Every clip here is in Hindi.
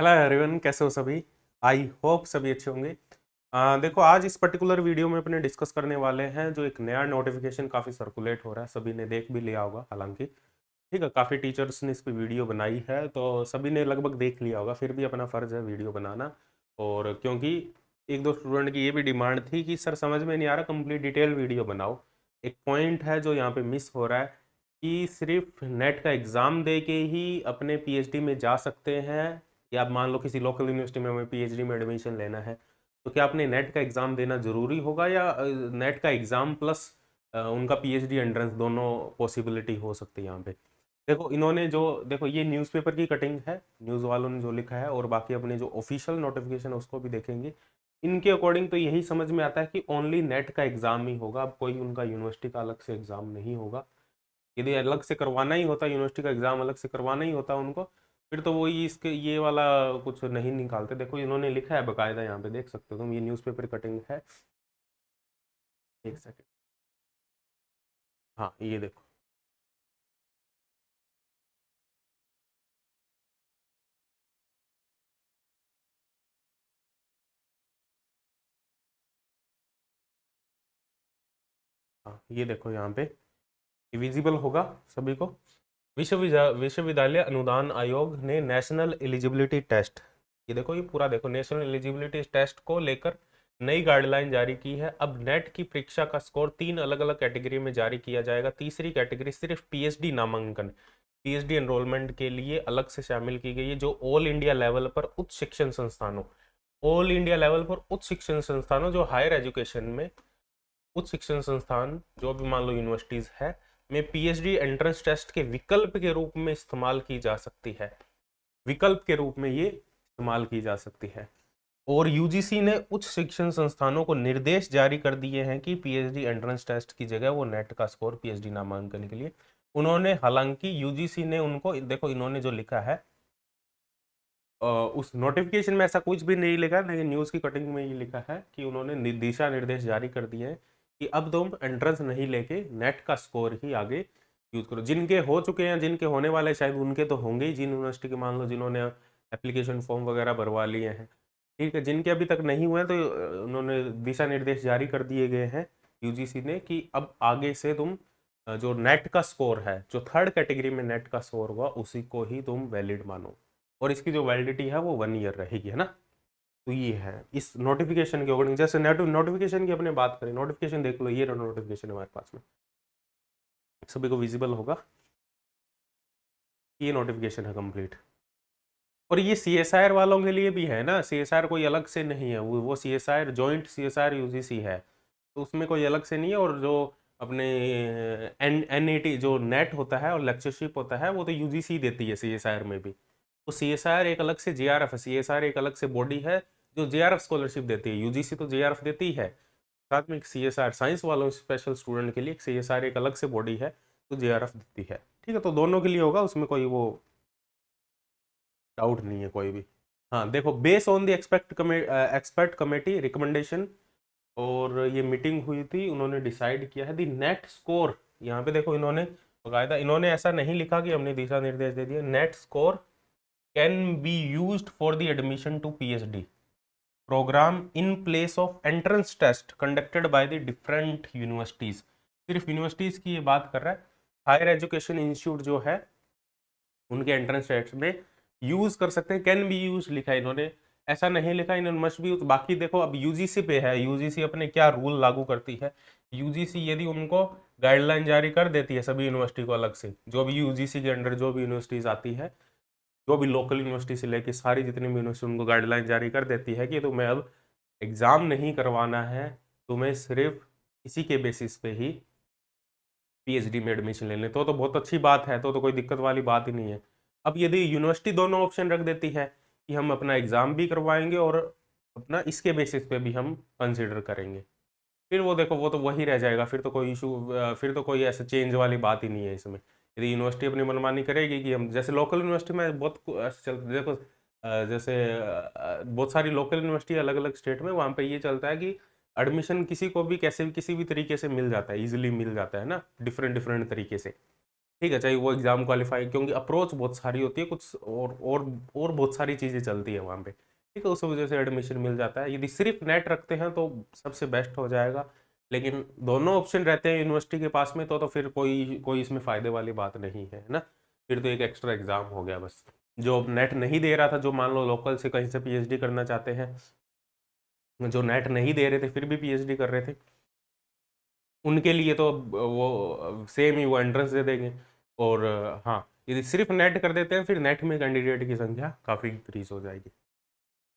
हेलो एवरीवन, कैसे हो सभी। आई होप सभी अच्छे होंगे। देखो, आज इस पर्टिकुलर वीडियो में अपने डिस्कस करने वाले हैं जो एक नया नोटिफिकेशन काफ़ी सर्कुलेट हो रहा है, सभी ने देख भी लिया होगा हालांकि। ठीक है, काफ़ी टीचर्स ने इस पे वीडियो बनाई है तो सभी ने लगभग देख लिया होगा, फिर भी अपना फ़र्ज़ है वीडियो बनाना। और क्योंकि एक दो स्टूडेंट की ये भी डिमांड थी कि सर समझ में नहीं आ रहा, कंप्लीट डिटेल वीडियो बनाओ। एक पॉइंट है जो यहाँ पे मिस हो रहा है कि सिर्फ नेट का एग्ज़ाम दे के ही अपने पीएचडी में जा सकते हैं। या आप मान लो किसी लोकल यूनिवर्सिटी में हमें पीएचडी में एडमिशन लेना है, तो क्या आपने नेट का एग्ज़ाम देना ज़रूरी होगा या नेट का एग्ज़ाम प्लस उनका पीएचडी एंट्रेंस दोनों पॉसिबिलिटी हो सकती है यहाँ पे। देखो इन्होंने जो, देखो ये न्यूज़पेपर की कटिंग है, न्यूज़ वालों ने जो लिखा है, और बाकी अपने जो ऑफिशियल नोटिफिकेशन है उसको भी देखेंगे। इनके अकॉर्डिंग तो यही समझ में आता है कि ओनली नेट का एग्ज़ाम ही होगा, अब कोई उनका यूनिवर्सिटी का अलग से एग्ज़ाम नहीं होगा। यदि अलग से करवाना ही होता, यूनिवर्सिटी का एग्ज़ाम अलग से करवाना ही होता उनको, फिर तो वो इसके ये वाला कुछ नहीं निकालते। देखो इन्होंने लिखा है बकायदा, यहाँ पे देख सकते हो तुम, ये न्यूज़पेपर कटिंग है। एक सेकेंड, हाँ ये देखो। हाँ ये देखो यहाँ पे विजिबल होगा सभी को। विश्वविद्यालय अनुदान आयोग ने नेशनल एलिजिबिलिटी टेस्ट, ये देखो ये पूरा देखो, नेशनल एलिजिबिलिटी टेस्ट को लेकर नई गाइडलाइन जारी की है। अब नेट की परीक्षा का स्कोर 3 अलग अलग कैटेगरी में जारी किया जाएगा। तीसरी कैटेगरी सिर्फ पीएचडी नामांकन, पीएचडी एनरोलमेंट के लिए अलग से शामिल की गई है, जो ऑल इंडिया लेवल पर उच्च शिक्षण संस्थानों, ऑल इंडिया लेवल पर उच्च शिक्षण संस्थानों जो हायर एजुकेशन में, उच्च शिक्षण संस्थान जो भी मान लो यूनिवर्सिटीज है, में पीएचडी एंट्रेंस टेस्ट के विकल्प के रूप में इस्तेमाल की जा सकती है। विकल्प के रूप में ये इस्तेमाल की जा सकती है। और यूजीसी ने उच्च शिक्षण संस्थानों को निर्देश जारी कर दिए हैं कि पीएचडी एंट्रेंस टेस्ट की जगह वो नेट का स्कोर पीएचडी नामांकन के लिए उन्होंने, हालांकि यूजीसी ने उनको, देखो इन्होंने जो लिखा है उस नोटिफिकेशन में ऐसा कुछ भी नहीं लिखा, लेकिन न्यूज़ की कटिंग में ये लिखा है कि उन्होंने दिशा निर्देश जारी कर दिए हैं कि अब तुम एंट्रेंस नहीं लेके नेट का स्कोर ही आगे यूज करो। जिनके हो चुके हैं, जिनके होने वाले शायद उनके तो होंगे ही, जिन यूनिवर्सिटी के मान लो जिन्होंने एप्लीकेशन फॉर्म वगैरह भरवा लिए हैं। ठीक है, जिनके अभी तक नहीं हुए हैं तो उन्होंने दिशा निर्देश जारी कर दिए गए हैं यूजीसी ने कि अब आगे से तुम जो नेट का स्कोर है, जो थर्ड कैटेगरी में नेट का स्कोर होगा उसी को ही तुम वैलिड मानो, और इसकी जो वैलिडिटी है वो 1 ईयर रहेगी, है ना। तो ये है इस नोटिफिकेशन के अकॉर्डिंग। जैसे नोटिफिकेशन की अपने बात करें, नोटिफिकेशन देख लो, ये नोटिफिकेशन हमारे पास में सभी को विजिबल होगा, ये नोटिफिकेशन है कंप्लीट। और ये सीएसआईआर वालों के लिए भी है ना, सीएसआईआर कोई अलग से नहीं है, वो सीएसआईआर जॉइंट सीएसआईआर यूजीसी है, तो उसमें कोई अलग से नहीं है। और जो अपने एनएटी जो नेट होता है और लेक्चरशिप होता है वो तो यूजीसी देती है सीएसआईआर में भी। तो सीएसआईआर एक अलग से, जेआरएफ है, सीएसआईआर एक अलग से बॉडी है जो जेआरएफ स्कॉलरशिप देती है। यूजीसी तो जेआरएफ देती ही है, साथ में एक सीएसआईआर साइंस वालों स्पेशल स्टूडेंट के लिए एक सीएसआईआर एक अलग से बॉडी है तो जेआरएफ देती है। ठीक है, तो दोनों के लिए होगा, उसमें कोई वो डाउट नहीं है कोई भी। हाँ देखो, base on the expert committee recommendation, और ये मीटिंग हुई थी, उन्होंने डिसाइड किया है दी नेट स्कोर। यहाँ पे देखो इन्होंने बकायदा, इन्होंने ऐसा नहीं लिखा कि हमने दिशा निर्देश दे दिए, net score can be used for the admission to PhD programme in place of entrance test conducted by the different universities. सिर्फ यूनिवर्सिटीज की ये बात कर रहा है, हायर एजुकेशन इंस्टीट्यूट जो है उनके एंट्रेंस टेस्ट में यूज कर सकते हैं। कैन बी यूज लिखा है इन्होंने, ऐसा नहीं लिखा इन्होंने मस्ट बी यूज। बाकी देखो अब यूजीसी पे है, यूजीसी अपने क्या रूल लागू करती है। यूजीसी यदि उनको गाइडलाइन जारी कर देती है सभी यूनिवर्सिटी को अलग से, जो भी यूजीसी के अंडर जो भी यूनिवर्सिटीज आती है, जो भी लोकल यूनिवर्सिटी से लेके सारी जितनी भी यूनिवर्सिटी, उनको गाइडलाइन जारी कर देती है कि तुम्हें अब एग्जाम नहीं करवाना है, तुम्हें सिर्फ इसी के बेसिस पे ही पीएचडी में एडमिशन ले लें, तो बहुत अच्छी बात है, तो कोई दिक्कत वाली बात ही नहीं है। अब यदि यूनिवर्सिटी दोनों ऑप्शन रख देती है कि हम अपना एग्ज़ाम भी करवाएंगे और अपना इसके बेसिस पे भी हम कंसिडर करेंगे, फिर वो देखो वो तो वही रह जाएगा, फिर तो कोई इशू, फिर तो कोई ऐसा चेंज वाली बात ही नहीं है इसमें। यदि यूनिवर्सिटी अपनी मनमानी करेगी कि हम, जैसे लोकल यूनिवर्सिटी में बहुत ऐसे चलते देखो, जैसे बहुत सारी लोकल यूनिवर्सिटी अलग अलग स्टेट में, वहाँ पे ये चलता है कि एडमिशन किसी को भी कैसे भी किसी भी तरीके से मिल जाता है, इजीली मिल जाता है ना, डिफरेंट डिफरेंट तरीके से। ठीक है, चाहे वो एग्जाम क्वालिफाई, क्योंकि अप्रोच बहुत सारी होती है, कुछ और बहुत सारी चीज़ें चलती है वहाँ पे। ठीक है, उस वजह से एडमिशन मिल जाता है। यदि सिर्फ नेट रखते हैं तो सबसे बेस्ट हो जाएगा, लेकिन दोनों ऑप्शन रहते हैं यूनिवर्सिटी के पास में तो फिर कोई कोई इसमें फ़ायदे वाली बात नहीं है ना। फिर तो एक एक्स्ट्रा एग्जाम हो गया बस। जो अब नेट नहीं दे रहा था, जो मान लो लोकल से कहीं से पीएचडी करना चाहते हैं, जो नेट नहीं दे रहे थे फिर भी पीएचडी कर रहे थे, उनके लिए तो वो सेम ही वो एंट्रेंस दे देंगे। और हाँ, यदि सिर्फ नेट कर देते हैं फिर नेट में कैंडिडेट की संख्या काफ़ी इंक्रीज हो जाएगी।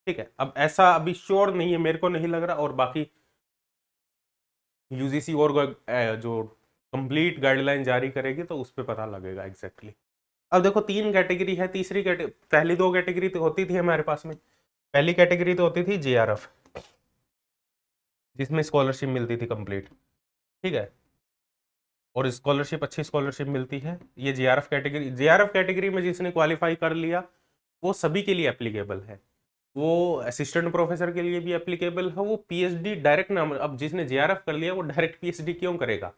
ठीक है, अब ऐसा अभी श्योर नहीं है, मेरे को नहीं लग रहा, और बाकी यूजीसी और जो कंप्लीट गाइडलाइन जारी करेगी तो उस पर पता लगेगा एग्जैक्टली। अब देखो 3 कैटेगरी है, तीसरी कैटेगरी, पहली 2 कैटेगरी तो होती थी हमारे पास में। पहली कैटेगरी तो होती थी जेआरएफ, जिसमें स्कॉलरशिप मिलती थी कंप्लीट। ठीक है, और स्कॉलरशिप, अच्छी स्कॉलरशिप मिलती है। ये जेआरएफ कैटेगरी, जेआरएफ कैटेगरी में जिसने क्वालिफाई कर लिया वो सभी के लिए एप्लीकेबल है। वो असिस्टेंट प्रोफेसर के लिए भी एप्लीकेबल है, वो पीएचडी डायरेक्ट नाम, अब जिसने जेआरएफ कर लिया वो डायरेक्ट पीएचडी क्यों करेगा,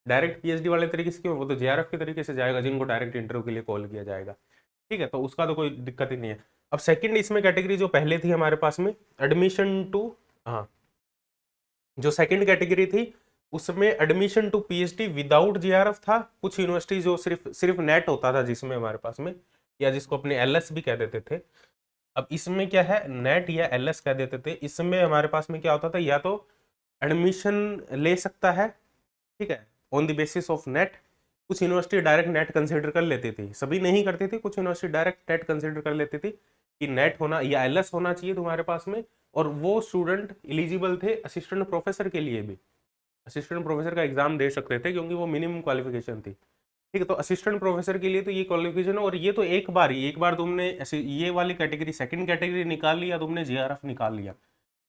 डायरेक्ट पीएचडी वाले तरीके से क्यों, वो तो जेआरएफ के तरीके से जाएगा जिनको डायरेक्ट इंटरव्यू के लिए कॉल किया जाएगा। ठीक है, तो उसका तो कोई दिक्कत ही नहीं है। अब सेकंड इसमें कैटेगरी जो पहले थी हमारे पास में, एडमिशन टू, हाँ, जो सेकंड कैटेगरी थी उसमें admission to PhD without JRF था। कुछ यूनिवर्सिटी जो सिर्फ सिर्फ नेट होता था जिसमें हमारे पास में, या जिसको अपने एलएस भी कह देते थे। अब इसमें क्या है, नेट या एलएस कह देते थे। इसमें हमारे पास में क्या होता था, या तो एडमिशन ले सकता है, ठीक है, on the basis of net. कुछ यूनिवर्सिटी डायरेक्ट नेट कंसिडर कर लेती थी, सभी नहीं करती थी, कुछ यूनिवर्सिटी डायरेक्ट नेट कंसिडर कर लेती थी कि नेट होना या एलएस होना चाहिए तुम्हारे पास में, और वो स्टूडेंट एलिजिबल थे असिस्टेंट प्रोफेसर के लिए भी। असिस्टेंट प्रोफेसर का एग्जाम दे सकते थे क्योंकि वो मिनिमम क्वालिफिकेशन थी। ठीक है, तो असिस्टेंट प्रोफेसर के लिए तो ये क्वालिफिकेशन है, और ये तो एक बार तुमने ऐसे ये वाली कैटेगरी, सेकंड कैटेगरी निकाल लिया तुमने, जेआरएफ निकाल लिया,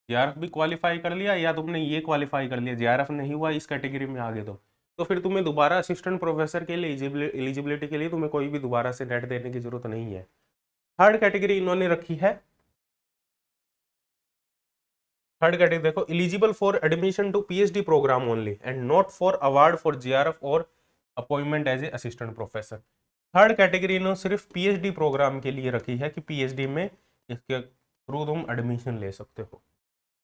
जेआरएफ भी क्वालिफाई कर लिया, या तुमने ये क्वालिफाई कर लिया, जेआरएफ नहीं हुआ इस कैटेगरी में आगे, तो फिर तुम्हें दोबारा असिस्टेंट प्रोफेसर के लिए एलिजिबिलिटी के लिए तुम्हें कोई भी दोबारा से नेट देने की जरूरत नहीं है। थर्ड कैटेगरी इन्होंने रखी है, थर्ड कैटेगरी देखो, eligible for admission to PhD programme only and not for award for JRF और appointment as a assistant professor. Third category इन्होंने सिर्फ पीएचडी प्रोग्राम के लिए रखी है कि पीएचडी में इसके थ्रू तुम एडमिशन ले सकते हो।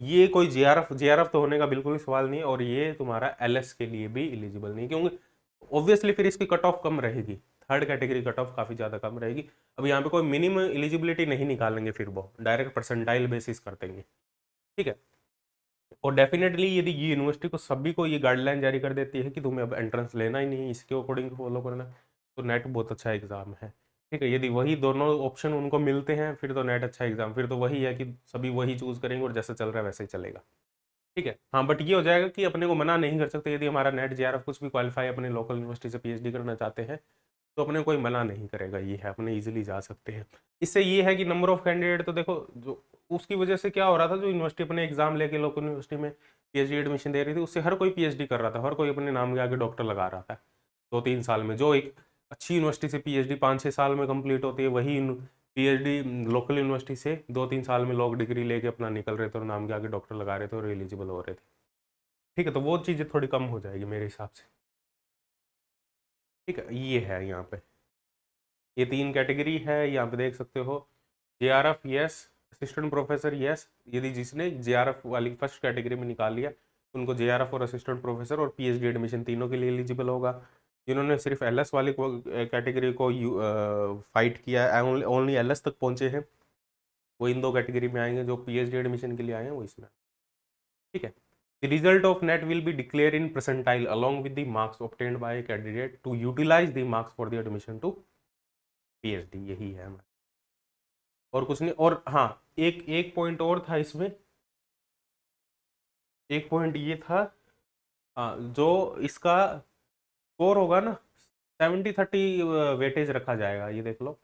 ये कोई जेआरएफ, जेआरएफ तो होने का बिल्कुल ही सवाल नहीं है, और ये तुम्हारा एलएस के लिए भी एलिजिबल नहीं, क्योंकि ऑब्वियसली फिर इसकी कट ऑफ कम रहेगी, थर्ड कैटेगरी कट ऑफ काफ़ी ज़्यादा कम रहेगी। अब यहाँ पे कोई मिनिमम एलिजिबिलिटी नहीं निकालेंगे, फिर वो डायरेक्ट परसेंटाइल बेसिस कर देंगे। ठीक है, और डेफिनेटली यदि ये यूनिवर्सिटी को सभी को ये गाइडलाइन जारी कर देती है कि तुम्हें अब एंट्रेंस लेना ही नहीं, इसके अकॉर्डिंग फॉलो करना, तो नेट बहुत अच्छा एग्जाम है। ठीक है, यदि वही दोनों ऑप्शन उनको मिलते हैं फिर तो नेट अच्छा एग्जाम, फिर तो वही है कि सभी वही चूज करेंगे और जैसे चल रहा है वैसे ही चलेगा। ठीक है, हाँ, बट ये हो जाएगा कि अपने को मना नहीं कर सकते, यदि हमारा नेट जेआरएफ कुछ भी क्वालिफाई अपने लोकल यूनिवर्सिटी से पीएचडी करना चाहते हैं तो अपने कोई मना नहीं करेगा, ये है, अपने इजीली जा सकते हैं। इससे ये है कि नंबर ऑफ कैंडिडेट तो देखो, जो उसकी वजह से क्या हो रहा था, जो यूनिवर्सिटी अपने एग्जाम लेके लोकल यूनिवर्सिटी में पीएचडी एडमिशन दे रही थी, उससे हर कोई पीएचडी कर रहा था, हर कोई अपने नाम के आगे डॉक्टर लगा रहा था 2-3 साल में। जो एक अच्छी यूनिवर्सिटी से पीएचडी 5-6 साल में कंप्लीट होती है, वही पीएचडी लोकल यूनिवर्सिटी से 2-3 साल में लोग डिग्री लेके अपना निकल रहे थे और नाम के आगे डॉक्टर लगा रहे थे और एलिजिबल हो रहे थे। ठीक है, तो वो चीज़ें थोड़ी कम हो जाएगी मेरे हिसाब से। ठीक है, ये है यहाँ पे, ये 3 कैटेगरी है, यहाँ पे देख सकते हो। JRF yes, assistant professor yes, यदि जिसने जेआरएफ वाली फर्स्ट कैटेगरी में निकाल लिया उनको जेआरएफ और असिस्टेंट प्रोफेसर और पीएचडी एडमिशन तीनों के लिए एलिजिबल होगा। जिन्होंने सिर्फ एलएस वाली कैटेगरी को फाइट किया, ओनली एलएस तक पहुंचे हैं, वो इन 2 कैटेगरी में आएंगे, जो पीएचडी एडमिशन के लिए आए हैं वो इसमें। ठीक है, The result of NET will be declared in percentile along with the marks obtained by a candidate to utilize the marks for the admission to PhD। यही है हमारा, और कुछ नहीं। और हाँ, एक एक पॉइंट और था इसमें, एक पॉइंट ये था, हाँ, जो इसका स्कोर होगा ना, 70-30 वेटेज रखा जाएगा, ये देख लो।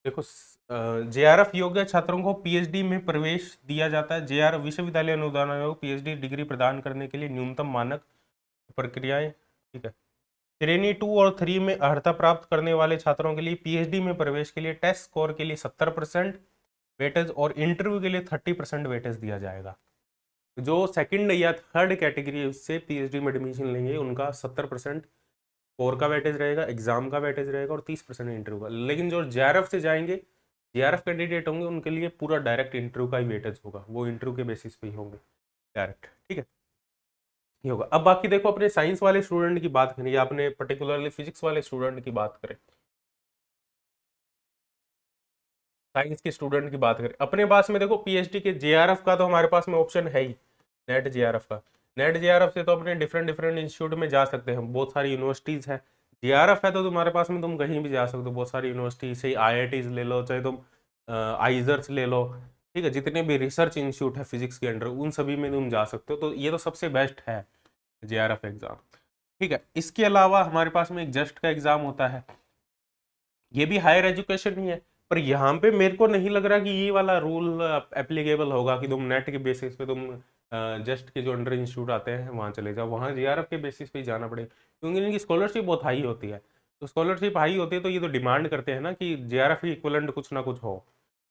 देखो, जेआरएफ योग्य छात्रों को पीएचडी में प्रवेश दिया जाता है। जेआरएफ विश्वविद्यालय अनुदान आयोग पीएचडी डिग्री प्रदान करने के लिए न्यूनतम मानक प्रक्रियाएं। ठीक है, श्रेणी 2 और 3 में अर्हता प्राप्त करने वाले छात्रों के लिए पीएचडी में प्रवेश के लिए टेस्ट स्कोर के लिए 70% वेटेज और इंटरव्यू के लिए 30% वेटेज दिया जाएगा। जो सेकंड या थर्ड कैटेगरी से पीएचडी में एडमिशन लेंगे उनका 70% कोर का वेटेज रहेगा, एग्जाम का वेटेज रहेगा और 30% इंटरव्यू का। लेकिन जो जेआरएफ से जाएंगे, जेआरएफ कैंडिडेट होंगे, उनके लिए पूरा डायरेक्ट इंटरव्यू का ही वेटेज होगा, वो इंटरव्यू के बेसिस पे ही होंगे डायरेक्ट। ठीक है, ये होगा। अब बाकी देखो, अपने साइंस वाले स्टूडेंट की बात करें या अपने पर्टिकुलरली फिजिक्स वाले स्टूडेंट की बात करें, साइंस के स्टूडेंट की बात करें, अपने पास में देखो पीएचडी के जेआरएफ का तो हमारे पास में ऑप्शन है ही, नेट जेआरएफ का। नेट जेआरएफ से तो अपने डिफरेंट डिफरेंट इंस्टीट्यूट में जा सकते हैं, बहुत सारी यूनिवर्सिटीज है। जेआरएफ है तो तुम्हारे पास में तुम कहीं भी जा सकते हो, बहुत सारी यूनिवर्सिटी से आईआईटीज ले लो, चाहे तुम आइजर्स ले लो, ठीक है, जितने भी रिसर्च इंस्टीट्यूट है फिजिक्स के अंडर उन सभी में तुम जा सकते हो। तो ये तो सबसे बेस्ट है जेआरएफ एग्जाम। ठीक है, इसके अलावा हमारे पास में एक जस्ट का एग्जाम होता है, ये भी हायर एजुकेशन ही है, पर यहाँ पे मेरे को नहीं लग रहा कि ये वाला रूल एप्लीकेबल होगा कि तुम नेट के बेसिस पे तुम जस्ट के जो अंडर इंस्टीट्यूट आते हैं वहाँ चले जाओ, वहाँ जेआरएफ के बेसिस पे ही जाना पड़ेगा, क्योंकि इनकी स्कॉलरशिप बहुत हाई होती है। तो स्कॉलरशिप हाई होती है तो ये तो डिमांड करते हैं ना कि जेआरएफ की इक्विवेलेंट कुछ ना कुछ हो।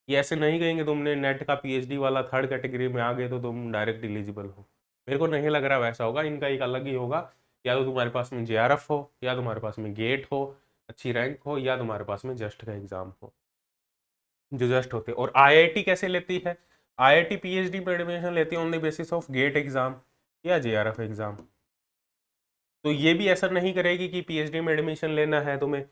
ये ऐसे नहीं कहेंगे तुमने नेट का पीएचडी वाला थर्ड कैटेगरी में आ गए तो तुम डायरेक्ट एलिजिबल हो। मेरे को नहीं लग रहा वैसा होगा, इनका एक अलग ही होगा, या तो तुम्हारे पास में जेआरएफ हो, या तुम्हारे पास में गेट हो, अच्छी रैंक हो, या तुम्हारे पास में जस्ट का एग्जाम हो, जो जस्ट होते हैं। और आईआईटी कैसे लेती है, आईआईटी पीएचडी में एडमिशन लेती है on the basis of GATE exam या जेआरएफ एग्जाम। तो ये भी ऐसा नहीं करेगी कि पीएचडी में एडमिशन लेना है तुम्हें,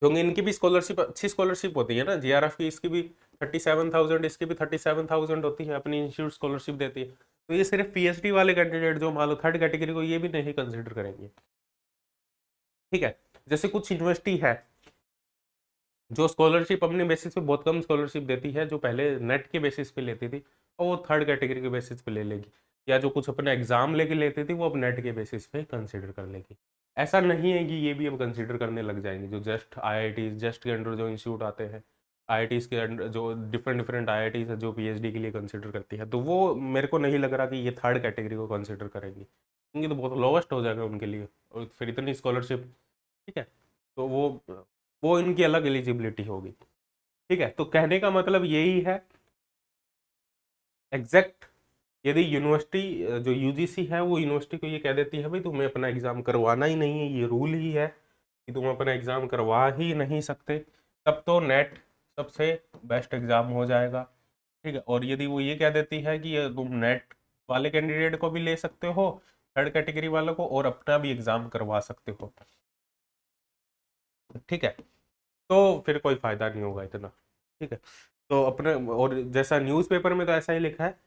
क्योंकि इनकी भी स्कॉलरशिप अच्छी स्कॉलरशिप होती है ना, जेआरएफ की इसकी भी 37,000, इसकी भी 37,000 होती है, अपनी इंस्टीट्यूट स्कॉलरशिप देती है। तो ये सिर्फ पीएचडी वाले कैंडिडेट जो मान लो थर्ड कैटेगरी को, ये भी नहीं कंसिडर करेंगे। ठीक है, जैसे कुछ यूनिवर्सिटी है जो स्कॉलरशिप अपने बेसिस पे बहुत कम स्कॉलरशिप देती है, जो पहले नेट के बेसिस पे लेती थी और वो थर्ड कैटेगरी के बेसिस पे ले लेगी, या जो कुछ अपना एग्जाम लेके लेती थी वो अब नेट के बेसिस पे कंसिडर कर लेगी। ऐसा नहीं है कि ये भी अब कंसिडर करने लग जाएंगे, जो जस्ट आईआईटी जस्ट के अंडर जो इंस्टीट्यूट आते हैं, आईआईटीज के अंडर जो डिफरेंट डिफरेंट आईआईटीज है जो पीएचडी के लिए कंसिडर करती है, तो वो मेरे को नहीं लग रहा कि ये थर्ड कैटेगरी को कंसिडर करेंगी, क्योंकि तो बहुत लोवेस्ट हो जाएगा उनके लिए, और फिर इतनी स्कॉलरशिप। ठीक है, तो वो इनकी अलग एलिजिबिलिटी होगी। ठीक है, तो कहने का मतलब यही है, एग्जैक्ट यदि यूनिवर्सिटी जो यूजीसी है वो यूनिवर्सिटी को ये कह देती है भाई तुम्हें अपना एग्जाम करवाना ही नहीं है, ये रूल ही है कि तुम अपना एग्जाम करवा ही नहीं सकते, तब तो नेट सबसे बेस्ट एग्जाम हो जाएगा। ठीक है, और यदि वो ये कह देती है कि तुम नेट वाले कैंडिडेट को भी ले सकते हो, थर्ड कैटेगरी वालों को, और अपना भी एग्जाम करवा सकते हो, ठीक है, तो फिर कोई फायदा नहीं होगा इतना। ठीक है, तो अपने, और जैसा न्यूज़पेपर में तो ऐसा ही लिखा है,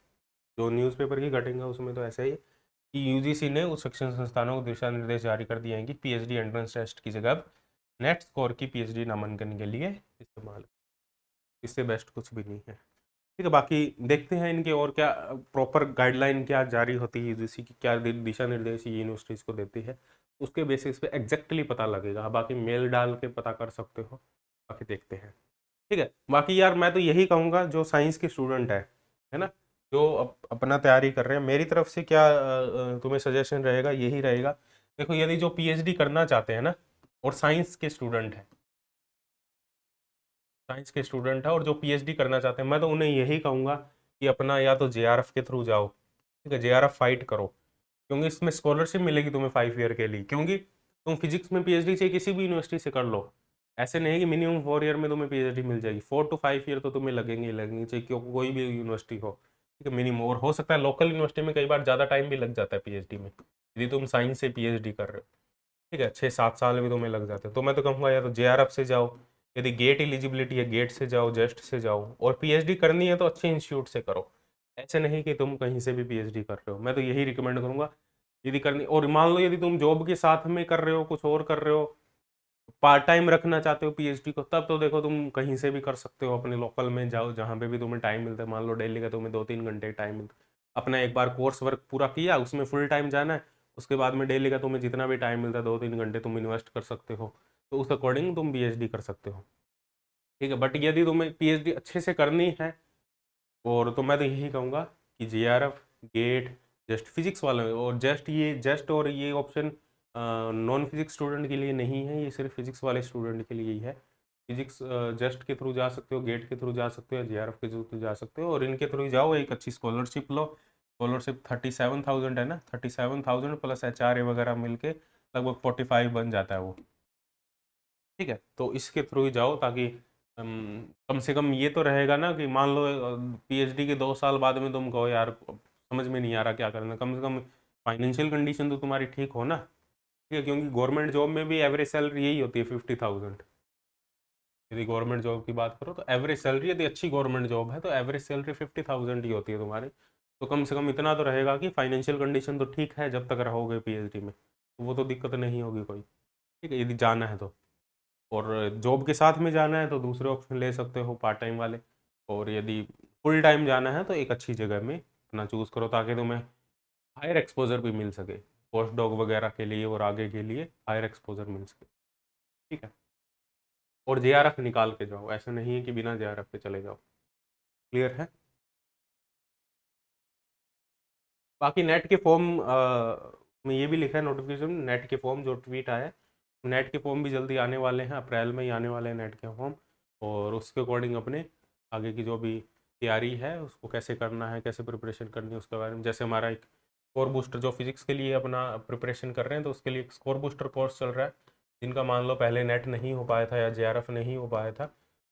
जो न्यूज़पेपर की कटिंग है उसमें तो ऐसा ही है कि यूजीसी ने उस शिक्षण संस्थानों को दिशा निर्देश जारी कर दिए हैं कि पीएचडी एंट्रेंस टेस्ट की जगह अब नेट स्कोर की पीएचडी नामांकन के लिए इस्तेमाल, इससे बेस्ट कुछ भी नहीं है। ठीक है, बाकी देखते हैं इनके और क्या प्रॉपर गाइडलाइन क्या जारी होती है, यूजीसी की क्या दिशा निर्देश यूनिवर्सिटीज़ को देती है, उसके बेसिस पे एग्जैक्टली पता लगेगा। बाकी मेल डाल के पता कर सकते हो, बाकी देखते हैं। ठीक है, बाकी यार मैं तो यही कहूँगा जो साइंस के स्टूडेंट है ना, जो अपना तैयारी कर रहे हैं, मेरी तरफ से क्या तुम्हें सजेशन रहेगा, यही रहेगा। देखो, यदि जो पीएचडी करना चाहते हैं ना और साइंस के स्टूडेंट है और जो पीएचडी करना चाहते हैं, मैं तो उन्हें यही कहूँगा कि अपना या तो जेआरएफ के थ्रू जाओ, ठीक है, जेआरएफ फाइट करो, क्योंकि इसमें स्कॉलरशिप मिलेगी तुम्हें 5 ईयर के लिए, क्योंकि तुम फिजिक्स में पीएचडी चाहिए किसी भी यूनिवर्सिटी से कर लो, ऐसे नहीं कि मिनिमम 4 ईयर में तुम्हें पीएचडी मिल जाएगी, 4 to 5 ईयर तो तुम्हें लगेंगे ही लगेंगे, चाहे क्यों कोई भी यूनिवर्सिटी हो। ठीक है, मिनिमम, और हो सकता है लोकल यूनिवर्सिटी में कई बार ज़्यादा टाइम भी लग जाता है पीएचडी में, यदि तुम साइंस से पीएचडी कर रहे हो। ठीक है, 6-7 साल भी तुम्हें लग जाते हैं, तो मैं तो कहूँगा या तो जेआरएफ से जाओ, यदि गेट एलिजिबिलिटी है गेट से जाओ, जस्ट से जाओ, और पीएचडी करनी है तो अच्छे इंस्टीट्यूट से करो, ऐसे नहीं कि तुम कहीं से भी पीएचडी कर रहे हो। मैं तो यही रिकमेंड करूंगा, यदि करनी, और मान लो यदि तुम जॉब के साथ में कर रहे हो, कुछ और कर रहे हो, पार्ट टाइम रखना चाहते हो पीएचडी को, तब तो देखो तुम कहीं से भी कर सकते हो, अपने लोकल में जाओ जहाँ पे भी तुम्हें टाइम मिलता है, मान लो डेली का तुम्हें 2-3 घंटे टाइम मिलता है, अपना एक बार कोर्स वर्क पूरा किया, उसमें फुल टाइम जाना है, उसके बाद में डेली का तुम्हें जितना भी टाइम मिलता है 2-3 घंटे तुम इन्वेस्ट कर सकते हो, तो उस अकॉर्डिंग तुम पीएचडी कर सकते हो। ठीक है, बट यदि तुम्हें पीएचडी अच्छे से करनी है, और तो मैं तो यही कहूँगा कि जेआरएफ, गेट, जस्ट फिजिक्स वाले, और जस्ट और ये ऑप्शन नॉन फिजिक्स स्टूडेंट के लिए नहीं है, ये सिर्फ फिजिक्स वाले स्टूडेंट के लिए ही है। फिजिक्स जस्ट के थ्रू जा सकते हो, गेट के थ्रू जा सकते हो, जेआरएफ के थ्रू जा सकते हो, और इनके थ्रू जाओ, एक अच्छी स्कॉलरशिप लो, स्कॉलरशिप 37,000 है ना, 37,000 प्लस HRA वगैरह मिलके लगभग 45 बन जाता है वो। ठीक है, तो इसके थ्रू ही जाओ, ताकि कम से कम ये तो रहेगा ना कि मान लो PhD के 2 साल बाद में तुम कहो यार समझ में नहीं आ रहा क्या करना, कम से कम फाइनेंशियल कंडीशन तो तुम्हारी ठीक हो ना। ठीक है, क्योंकि गवर्नमेंट जॉब में भी एवरेज सैलरी यही होती है 50,000। यदि गवर्नमेंट जॉब की बात करो तो एवरेज सैलरी, यदि अच्छी गवर्नमेंट जॉब है तो एवरेज सैलरी 50,000 ही होती है तुम्हारी। तो कम से कम इतना तो रहेगा कि फाइनेंशियल कंडीशन तो ठीक है जब तक रहोगे PhD में, तो वो तो दिक्कत नहीं होगी कोई। ठीक है, यदि जाना है तो। और जॉब के साथ में जाना है तो दूसरे ऑप्शन ले सकते हो पार्ट टाइम वाले। और यदि फुल टाइम जाना है तो एक अच्छी जगह में अपना चूज़ करो, ताकि तुम्हें हायर एक्सपोजर भी मिल सके पोस्ट डॉग वगैरह के लिए, और आगे के लिए हायर एक्सपोजर मिल सके। ठीक है, और JRF निकाल के जाओ, ऐसा नहीं है कि बिना JRF के चले जाओ। क्लियर है? बाकी नेट के फॉर्म में ये भी लिखा है नोटिफिकेशन, नेट के फॉर्म जो ट्वीट आया है, नेट के फॉर्म भी जल्दी आने वाले हैं, अप्रैल में ही आने वाले हैं नेट के फॉर्म। और उसके अकॉर्डिंग अपने आगे की जो भी तैयारी है उसको कैसे करना है, कैसे प्रिपरेशन करनी है उसके बारे में, जैसे हमारा एक स्कोर बूस्टर जो फिजिक्स के लिए अपना प्रिपरेशन कर रहे हैं, तो उसके लिए एक स्कोर बूस्टर कोर्स चल रहा है। जिनका मान लो पहले नेट नहीं हो पाया था या JRF नहीं हो पाया था,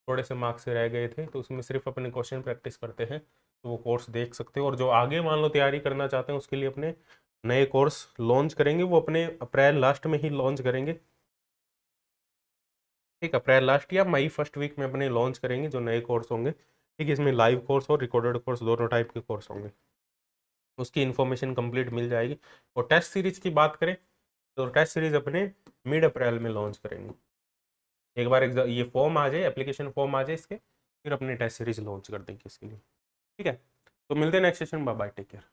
थोड़े से मार्क्स से रह गए थे, तो उसमें सिर्फ अपने क्वेश्चन प्रैक्टिस करते हैं, तो वो कोर्स देख सकते हो। और जो आगे मान लो तैयारी करना चाहते हैं उसके लिए अपने नए कोर्स लॉन्च करेंगे, वो अपने अप्रैल लास्ट में ही लॉन्च करेंगे। ठीक, अप्रैल लास्ट या मई फर्स्ट वीक में अपने लॉन्च करेंगे जो नए कोर्स होंगे। ठीक है, इसमें लाइव कोर्स और रिकॉर्डेड कोर्स दोनों टाइप के कोर्स होंगे, उसकी इन्फॉर्मेशन कंप्लीट मिल जाएगी। और टेस्ट सीरीज की बात करें तो टेस्ट सीरीज अपने मिड अप्रैल में लॉन्च करेंगे। एक बार ये फॉर्म आ जाए, एप्लीकेशन फॉर्म आ जाए इसके, फिर अपनी टेस्ट सीरीज लॉन्च कर देंगे इसके लिए। ठीक है, तो मिलते हैं next session, bye bye, take care.